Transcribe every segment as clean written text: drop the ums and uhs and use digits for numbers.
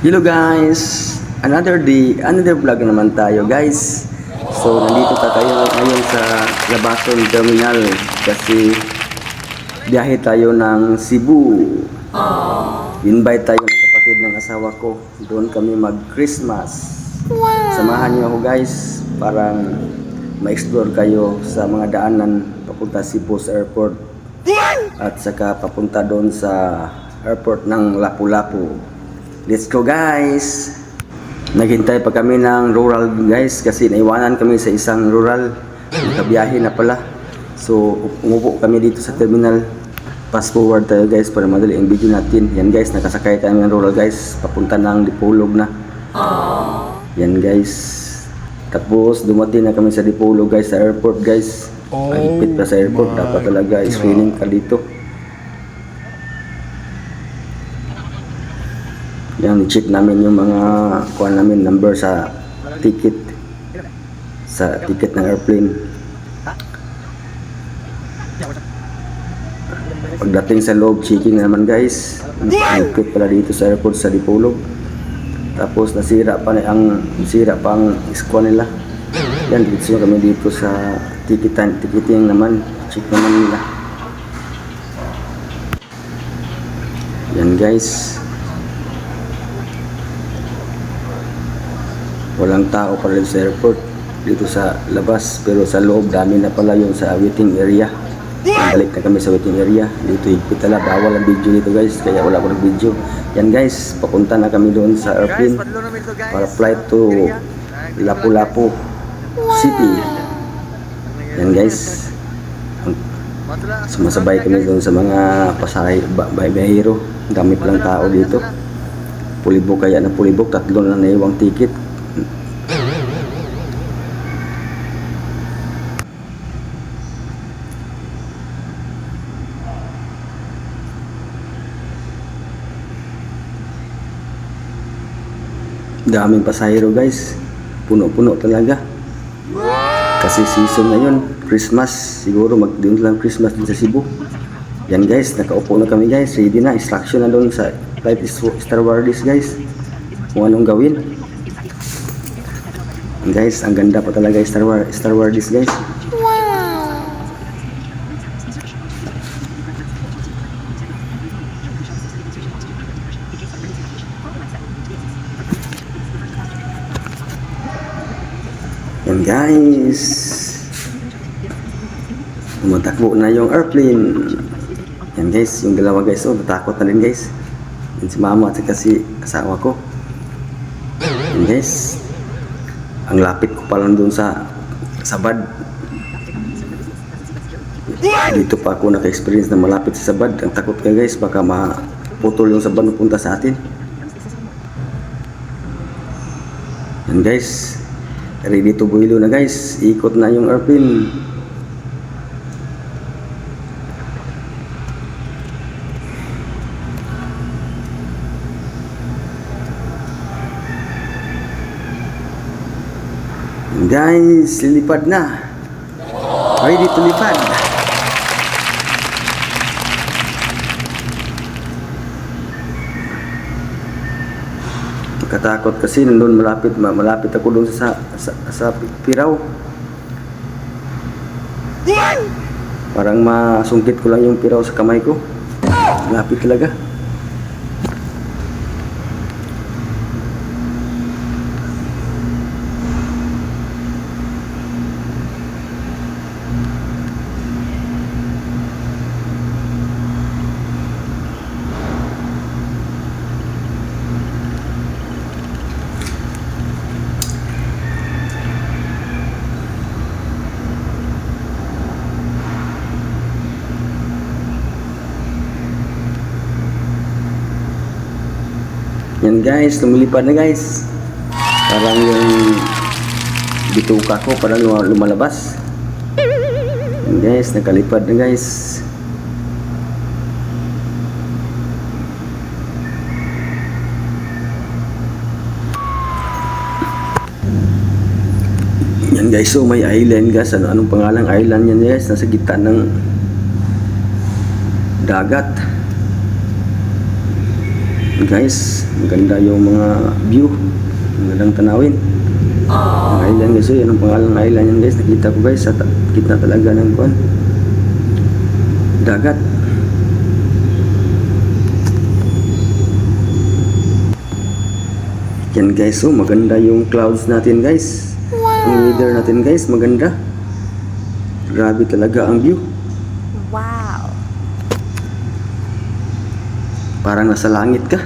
Hello guys! Another day, another vlog naman tayo guys. So nandito tayo ngayon sa Labason Terminal kasi biyahe tayo ng Cebu. Invite tayo ng kapatid ng asawa ko. Doon kami mag-Christmas. Samahan niyo ako guys para ma-explore kayo sa mga daanan papunta Cebu sa airport at saka papunta doon sa airport ng Lapu-Lapu. Let's go guys! Naghintay pa kami ng rural guys kasi naiwanan kami sa isang rural. Nakabiyahe na pala. So umupo kami dito sa terminal. Fast forward tayo guys para madali ang video natin. Yan guys, nakasakay tayo ng rural guys. Papunta ng Dipolog na. Yan guys. Tapos dumating na kami sa Dipolog guys, sa airport guys. Mahigpit pa sa airport. Dapat talaga screening ka dito. Yan, i-check namin yung mga kuha namin number sa ticket ng airplane. Pagdating sa loob, checking naman guys. Nagpit pala dito sa airport sa Dipolog. Tapos nasira pa ang squad nila. Yan, dito kami dito sa ticketing naman. Check naman nila. Yan guys. Walang tao pala sa airport dito sa labas, pero sa loob dami na pala yung sa waiting area. Balik na kami sa waiting area. Dito higpit tala, bawal ang video dito guys, kaya wala ko ng video. Yan guys, papunta na kami doon sa airplane para flight to Lapu-Lapu City. Yan guys, sumasabay kami doon sa mga bahero. Dami palang tao dito. Pulibok, kaya na pulibok, tatlo na naiwang ticket. Daming pasahero guys, puno-puno talaga kasi season na yun, Christmas. Siguro magdiyon lang Christmas din sa Cebu. Yan guys, nakaupo na kami guys, ready na, instruction na doon sa flight stewardess guys kung anong gawin. Yan guys, ang ganda pa talaga stewardess guys. Yan guys, tumatakbo na yung airplane. Yan guys, yung dalawa guys, natakot na rin guys. Yan si mama at si asawa ko. Yan guys, ang lapit ko pa lang dun sa Sabad. Dito pa ako naka-experience na malapit sa Sabad. Ang takot ka guys, baka maputol yung Sabad na punta sa atin. Yan guys, ready to builo na guys. Ikot na yung airplane. And guys, lilipad na. Ready to lipad. Katakot kasi nandun malapit ako doon sa piraw. Parang masungkit ko lang yung piraw sa kamay ko. Lapit talaga. Yan guys, lumilipad na guys. Parang yung bituka ko parang lumalabas. Yan guys, nakalipad na guys. Yan guys, so may island guys. Anong pangalang island yan guys? Nasa gitna ng dagat. Guys, maganda yung mga view. Magandang tanawin. Ang island guys, yan ang pangalan ng island yan guys. Nakita ko guys, sa gitna talaga ng kuan. Dagat. Yan guys, so maganda yung clouds natin guys. Ang weather natin guys, maganda. Grabe talaga ang view. Wow. Parang nasa langit ka.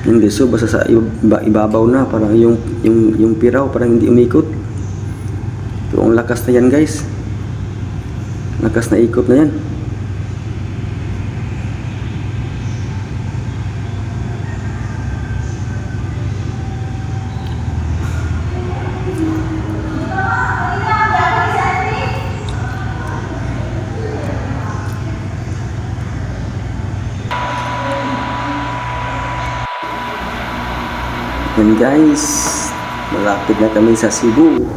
Yan guys, so basta sa ibabaw na, parang yung piraw parang hindi umikot. Pero ang lakas na yan guys. Lakas na ikot na yan. Yan guys, malapit na kami sa Cebu.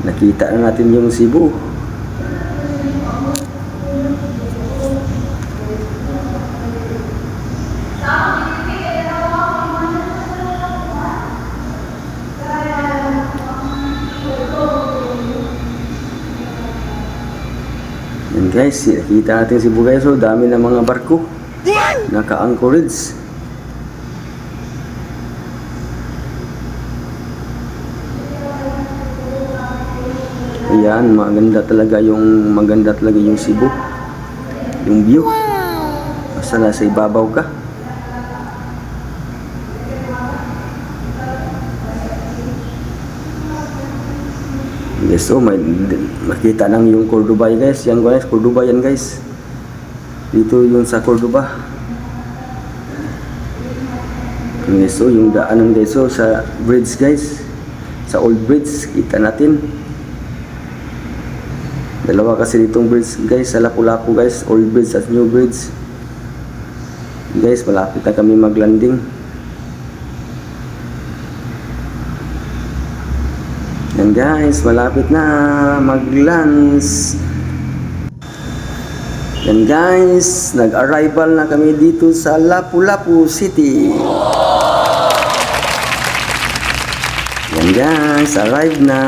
Nakita na natin yung Cebu. Yan guys, nakita natin Cebu guys. So dami ng mga barko naka-anchorage. Ayan, maganda talaga yung Cebu. Yung view. Basta nasa ibabaw ka. Yes, so makita nang yung Cordoba guys. Yan guys, Cordoba yan guys. Dito yung sa Cordoba. Yes, so yung daanan guys, so sa bridge guys. Sa old bridge, kita natin. Dalawa kasi ditong bridge guys, sa Lapu-Lapu guys, old bridge at new bridge. Guys, malapit na kami maglanding. Yan guys, malapit na mag-lands. Yan guys, nag-arrival na kami dito sa Lapu-Lapu City. Yan guys, arrived na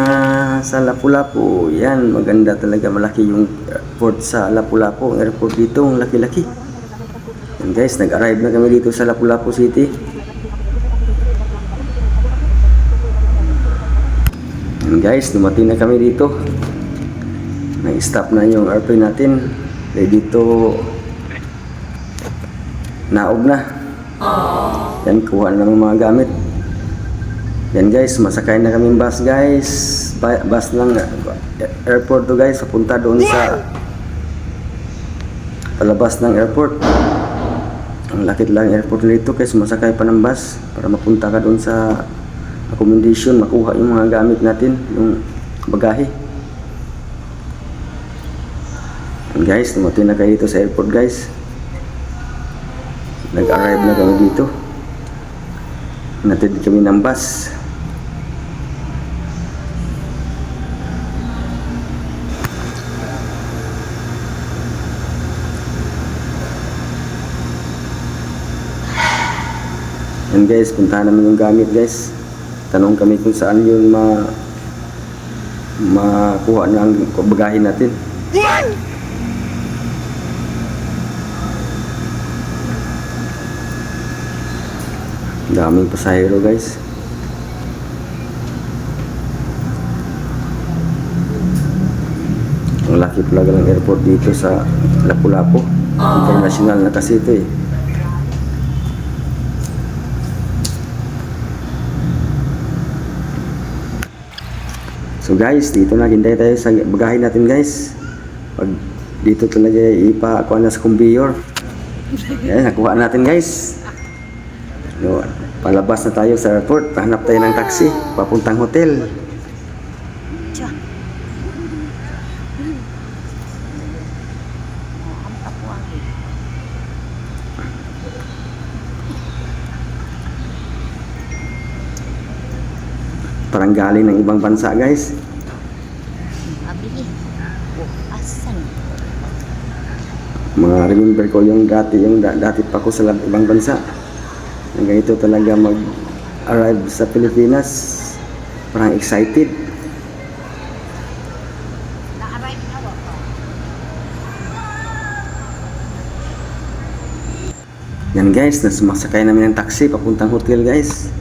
sa Lapu-Lapu. Yan, maganda talaga, malaki yung airport sa Lapu-Lapu. Ang airport dito, ang laki-laki. Yan guys, nag-arrive na kami dito sa Lapu-Lapu City. Yan guys, dumating na kami dito. Nag-stop na yung airplane natin. Kaya dito, naog na. Yan, kuha na ng mga gamit. Yan guys, masakay na kaming bus guys. Bus ng airport to guys, papunta doon sa palabas ng airport. Ang lakit lang airport nito guys, masakay pa ng bus para mapunta ka doon sa accommodation, makuha yung mga gamit natin, yung bagahe. Yan guys, dumating na kayo dito sa airport guys. Nag-arrive na kami dito. Natid kami ng bus. Yan guys, puntahan namin yung gamit guys. Tanong kami kung saan yun makuha ng bagahe natin. Daming pasahero guys. Ang laki talaga ng airport dito sa Lapu-Lapu. International na kasi ito eh. So guys, dito na hintay tayo sa bagahe natin guys. Pag dito talaga ipakuha na sa conveyor. Yan, nakuha natin guys. No, palabas na tayo sa airport. Hanap tayo ng taxi papuntang hotel. Parang galing ng ibang bansa guys. Abili. Mga remember ko yung dati pa ko sa ibang bansa. Hanggang ito talaga mag-arrive sa Pilipinas. Parang excited. Yan guys, nasumasakay namin ng taxi papuntang hotel guys.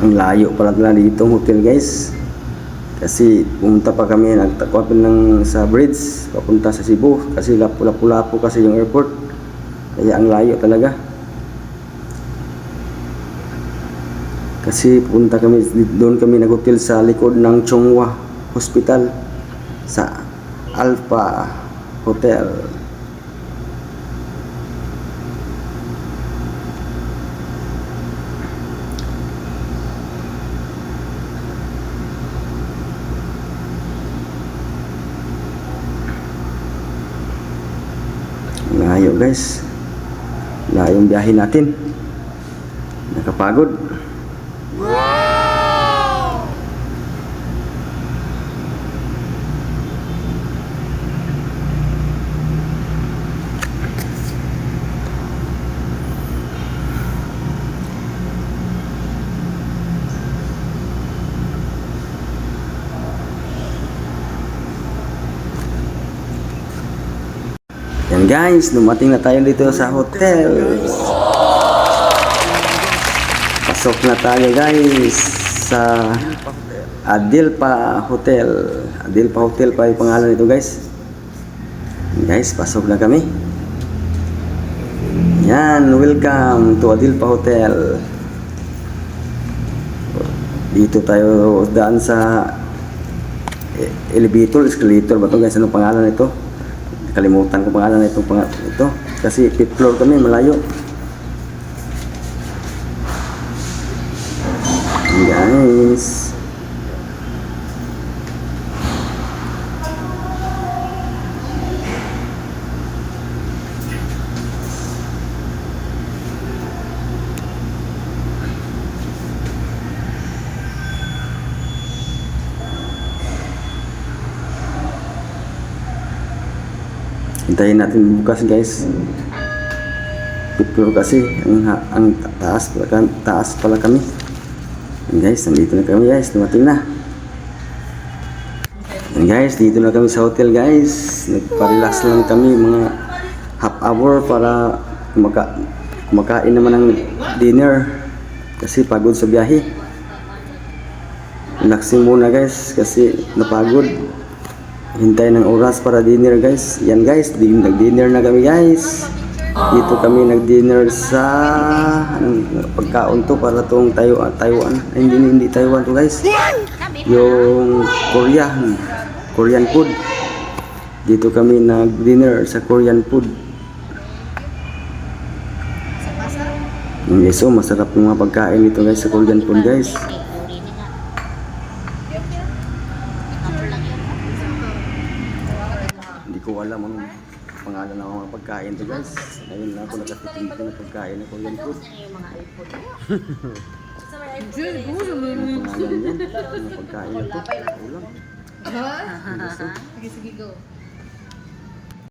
Ang layo pala dito ang hotel guys. Kasi pumunta pa kami, nagtakwa ng sa bridge papunta sa Cebu kasi Lapu-Lapu kasi yung airport. Kaya ang layo talaga. Kasi pupunta kami doon, kami nag-hotel sa likod ng Chonghua Hospital sa Alpha Hotel. Layo guys, layo yung biyahe natin, nakapagod. Yan guys, dumating na tayo dito sa hotel. Pasok na tayo guys sa Adilpa Hotel. Adilpa Hotel pa yung pangalan nito guys. Guys, pasok na kami. Yan, welcome to Adilpa Hotel. Dito tayo daan sa escalator ba ito guys? Anong pangalan nito? Kalimutan ko pangalan na ito kasi 5th floor kami, malayo. Guys, hintayin natin bukas guys. 5th floor kasi ang taas pala kami. And guys, nandito na kami guys, dumating na. And guys, dito na kami sa hotel guys. Nagpa-relax lang kami mga half hour para kumakain naman ng dinner kasi pagod sa biyahe. Relaxing muna guys kasi napagod. Hintay ng oras para dinner guys. Yan guys, nag-dinner na kami guys. Dito kami nag-dinner sa pagkaon to para tong Taiwan. Hindi Taiwan to guys. Yung Korean food. Dito kami nag-dinner sa Korean food. Guys, so masarap yung mga pagkain dito guys sa Korean food guys. Hindi ko alam anong pangalan ng mga pagkain to guys. Ngayon lang ako nakatikim dito ng pagkain ng Korean food. Anong pangalan yan? Anong pagkain na to? Ulam. Sige, go.